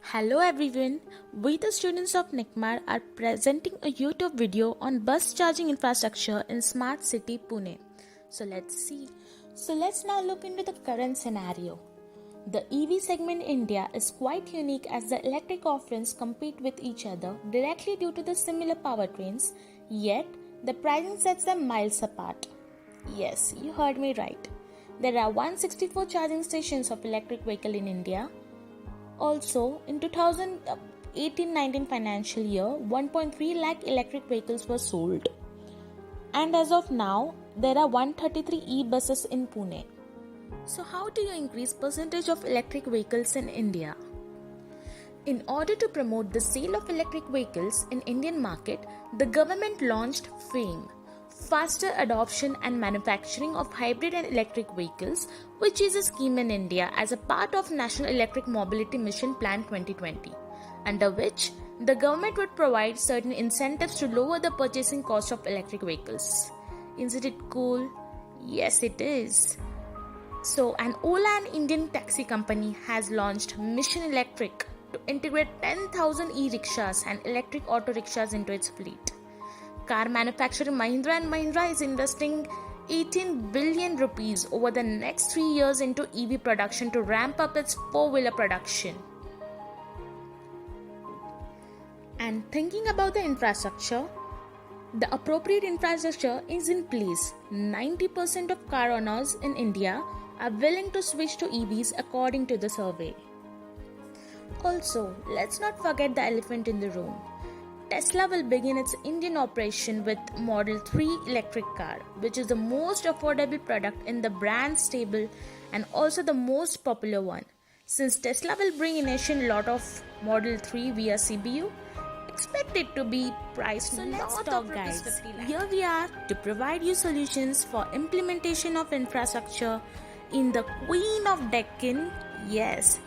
Hello everyone, we the students of NICMAR are presenting a YouTube video on bus charging infrastructure in Smart City Pune. So let's see. So let's now look into the current scenario. The EV segment in India is quite unique as the electric offerings compete with each other directly due to the similar powertrains, yet the pricing sets them miles apart. Yes, you heard me right. There are 164 charging stations of electric vehicle in India. Also, in 2018-19 financial year, 1.3 lakh electric vehicles were sold. And as of now, there are 133 e-buses in Pune. So how do you increase percentage of electric vehicles in India? In order to promote the sale of electric vehicles in Indian market, the government launched FAME, Faster Adoption and Manufacturing of Hybrid and Electric Vehicles, which is a scheme in India as a part of National Electric Mobility Mission Plan 2020, under which the government would provide certain incentives to lower the purchasing cost of electric vehicles. Isn't it cool? Yes, it is. So, an Ola, an Indian taxi company, has launched Mission Electric to integrate 10,000 e-rickshaws and electric auto rickshaws into its fleet. Car manufacturer Mahindra & Mahindra is investing 18 billion rupees over the next 3 years into EV production to ramp up its four-wheeler production. And thinking about the infrastructure, the appropriate infrastructure is in place. 90% of car owners in India are willing to switch to EVs according to the survey. Also, let's not forget the elephant in the room. Tesla will begin its Indian operation with Model 3 electric car, which is the most affordable product in the brand stable and also the most popular one. Since Tesla will bring initial lot of Model 3 via CBU, expect it to be priced north of guys. Here we are to provide you solutions for implementation of infrastructure in the Queen of Deccan, yes,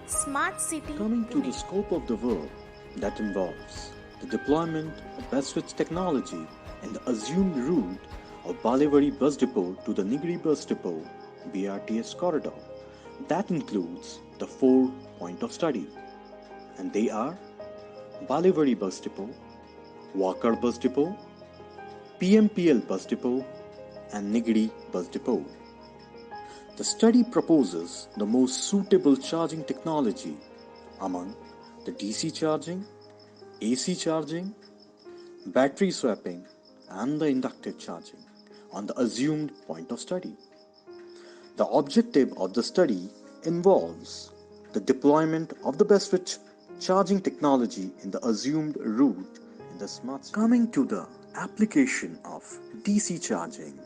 Smart City. Coming to the scope of the work that involves the deployment of BusSwitch technology and the assumed route of Balewadi bus depot to the Nigri bus depot BRTS corridor. That includes the 4 points of study, and they are Balewadi bus depot, Wakad bus depot, PMPL bus depot, and Nigri bus depot. The study proposes the most suitable charging technology among the DC charging, AC charging, battery swapping, and the inductive charging on the assumed point of study. The objective of the study involves the deployment of the BusSwitch charging technology in the assumed route in the smart city. Coming to the application of DC charging,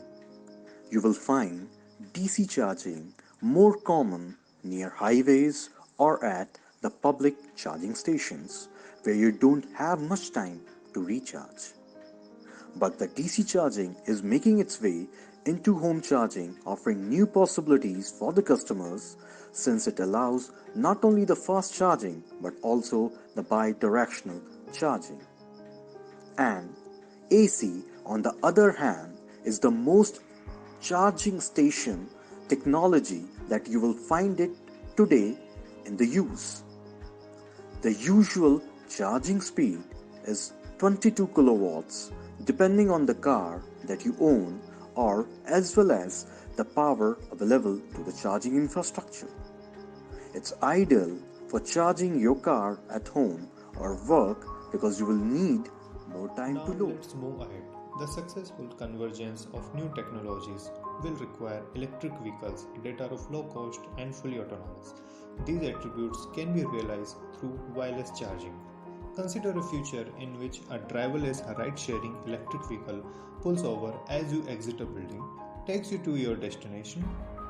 you will find DC charging more common near highways or at the public charging stations where you don't have much time to recharge. But the DC charging is making its way into home charging, offering new possibilities for the customers since it allows not only the fast charging but also the bi-directional charging. And AC, on the other hand, is the most charging station technology that you will find it today in the use. The usual charging speed is 22 kilowatts depending on the car that you own or as well as the power available to the charging infrastructure. It's ideal for charging your car at home or work because you will need more time Now to load. let's move ahead. The successful convergence of new technologies will require electric vehicles that are of low cost and fully autonomous. These attributes can be realized through wireless charging. Consider a future in which a driverless ride-sharing electric vehicle pulls over as you exit a building, takes you to your destination,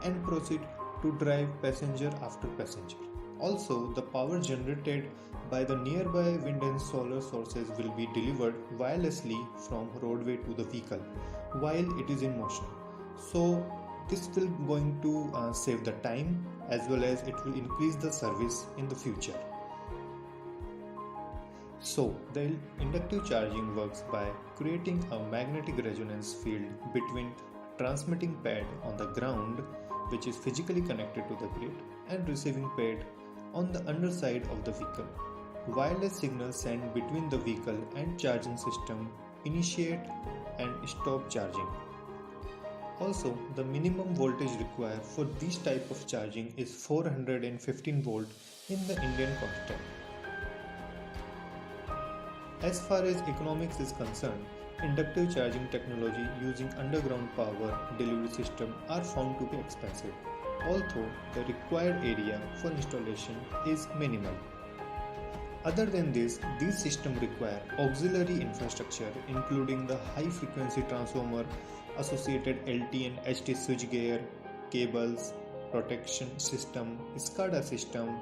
and proceeds to drive passenger after passenger. Also, the power generated by the nearby wind and solar sources will be delivered wirelessly from roadway to the vehicle while it is in motion. So, this will going to save the time as well as it will increase the service in the future. So, the inductive charging works by creating a magnetic resonance field between transmitting pad on the ground, which is physically connected to the grid, and receiving pad on the underside of the vehicle. Wireless signals sent between the vehicle and charging system initiate and stop charging. Also, the minimum voltage required for this type of charging is 415 volt in the Indian context. As far as economics is concerned, inductive charging technology using underground power delivery system are found to be expensive, although the required area for installation is minimal. Other than this, these systems require auxiliary infrastructure including the high frequency transformer, associated LT and HT switchgear, cables, protection system, SCADA system,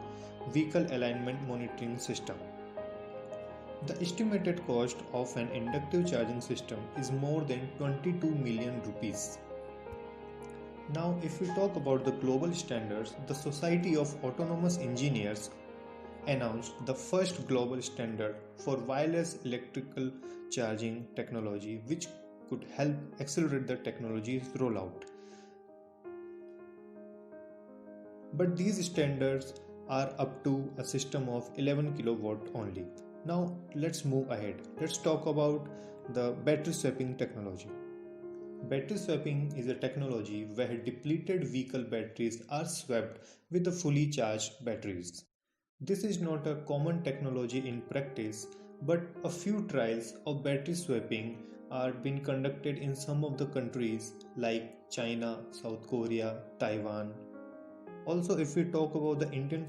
vehicle alignment monitoring system. The estimated cost of an inductive charging system is more than 22 million rupees. Now, if we talk about the global standards, the Society of Autonomous Engineers announced the first global standard for wireless electrical charging technology, which could help accelerate the technology's rollout. But these standards are up to a system of 11 kilowatt only. Now let's move ahead. Let's talk about the battery swapping technology. Battery swapping is a technology where depleted vehicle batteries are swapped with the fully charged batteries. This is not a common technology in practice, but a few trials of battery swapping are being conducted in some of the countries like China, South Korea, Taiwan. Also, if we talk about the Indian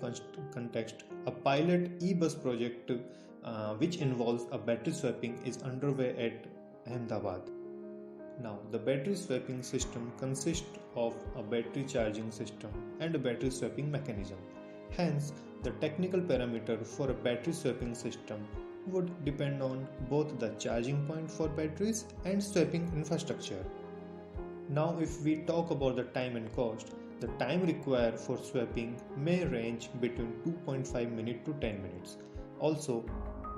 context, a pilot e-bus project which involves a battery swapping is underway at Ahmedabad. Now, the battery swapping system consists of a battery charging system and a battery swapping mechanism. Hence, the technical parameter for a battery swapping system would depend on both the charging point for batteries and swapping infrastructure. Now, if we talk about the time and cost, the time required for swapping may range between 2.5 minutes to 10 minutes. Also,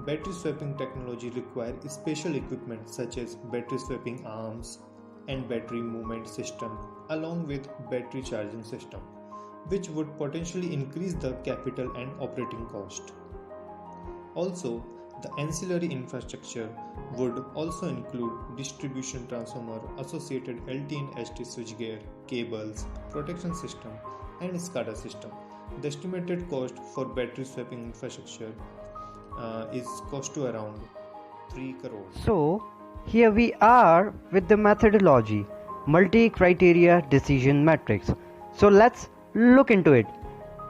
battery swapping technology requires special equipment such as battery swapping arms and battery movement system along with battery charging system, which would potentially increase the capital and operating cost. Also, the ancillary infrastructure would also include distribution transformer, associated LT and HT switchgear, cables, protection system, and SCADA system. The estimated cost for battery swapping infrastructure is cost to around 3 crores. So, here we are with the methodology, multi-criteria decision matrix. So let's look into it.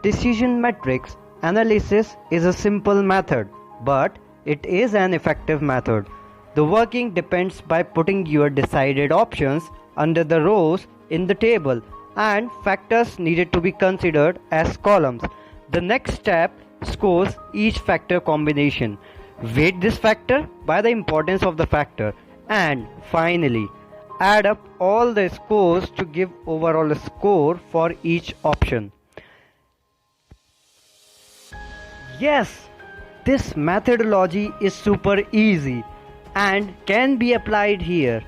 Decision matrix analysis is a simple method, but it is an effective method. The working depends by putting your decided options under the rows in the table and factors needed to be considered as columns. The next step scores each factor combination. Weight this factor by the importance of the factor, and finally add up all the scores to give overall score for each option. Yes, this methodology is super easy and can be applied here.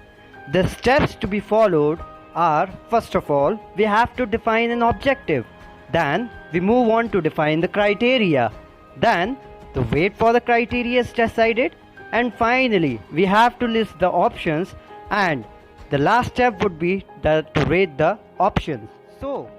The steps to be followed are, first of all, we have to define an objective. Then we move on to define the criteria. Then the weight for the criteria is decided. And finally, we have to list the options, and the last step would be to rate the options. So,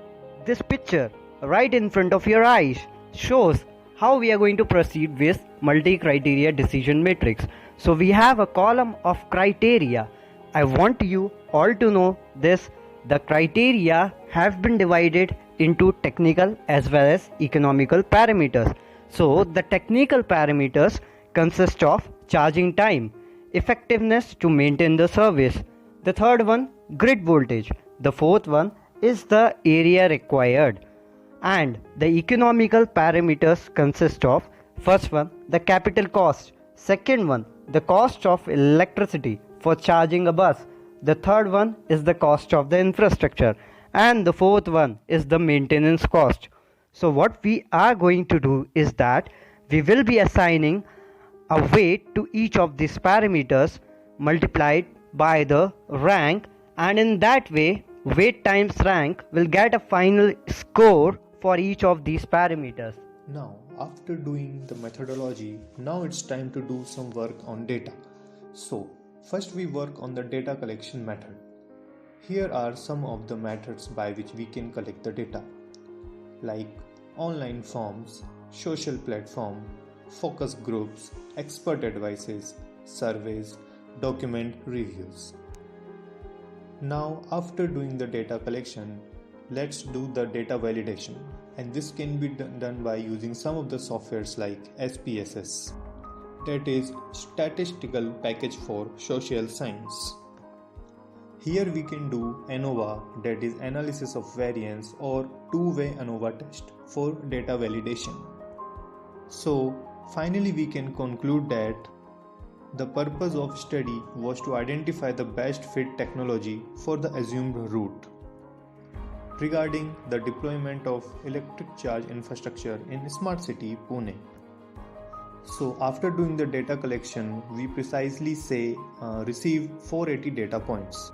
this picture right in front of your eyes shows how we are going to proceed with multi-criteria decision matrix. So we have a column of criteria. I want you all to know this. The criteria have been divided into technical as well as economical parameters. So the technical parameters consist of charging time, effectiveness to maintain the service. The third one, grid voltage. The fourth one is the area required. And the economical parameters consist of, first one, the capital cost. Second one, the cost of electricity for charging a bus. The third one is the cost of the infrastructure. And the fourth one is the maintenance cost. So what we are going to do is that we will be assigning a weight to each of these parameters multiplied by the rank, and in that way weight times rank will get a final score for each of these parameters. Now, after doing the methodology, now it's time to do some work on data. So, first we work on the data collection method. Here are some of the methods by which we can collect the data, like online forms, social platform, focus groups, expert advices, surveys, document reviews. Now, after doing the data collection, let's do the data validation, and this can be done by using some of the softwares like SPSS, that is Statistical Package for Social Science. Here we can do ANOVA, that is analysis of variance, or two-way ANOVA test for data validation. So finally we can conclude that the purpose of study was to identify the best fit technology for the assumed route. Regarding the deployment of electric charge infrastructure in Smart City, Pune. So after doing the data collection, we precisely say receive 480 data points.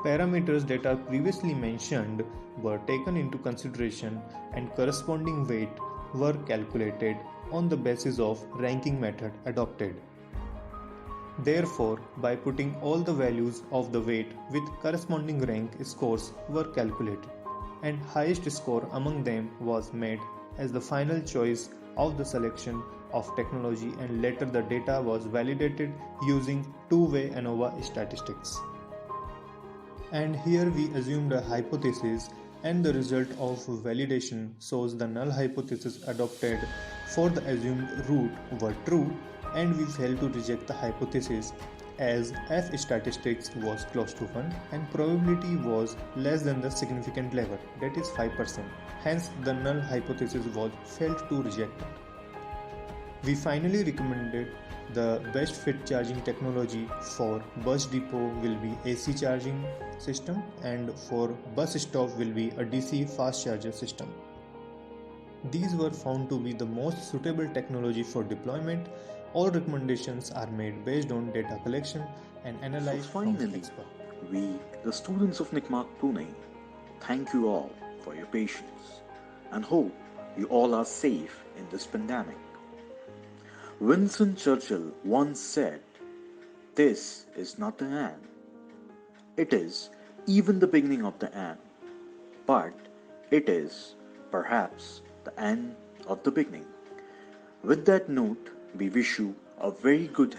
Parameters that are previously mentioned were taken into consideration and corresponding weight were calculated on the basis of ranking method adopted. Therefore, by putting all the values of the weight with corresponding rank scores were calculated, and highest score among them was made as the final choice of the selection of technology, and later the data was validated using two-way ANOVA statistics. And here we assumed a hypothesis, and the result of validation shows the null hypothesis adopted for the assumed route were true, and we failed to reject the hypothesis as F statistics was close to 1 and probability was less than the significant level, that is 5%. Hence the null hypothesis was failed to reject. We finally recommended the best fit charging technology for bus depot will be AC charging system, and for bus stop will be a DC fast charger system. These were found to be the most suitable technology for deployment. All recommendations are made based on data collection and analysis So from finally, experts. we, the students of NICMARC Pune, thank you all for your patience and hope you all are safe in this pandemic. Winston Churchill once said, "This is not the end. It is even the beginning of the end, but it is perhaps the end of the beginning." With that note, we wish you a very good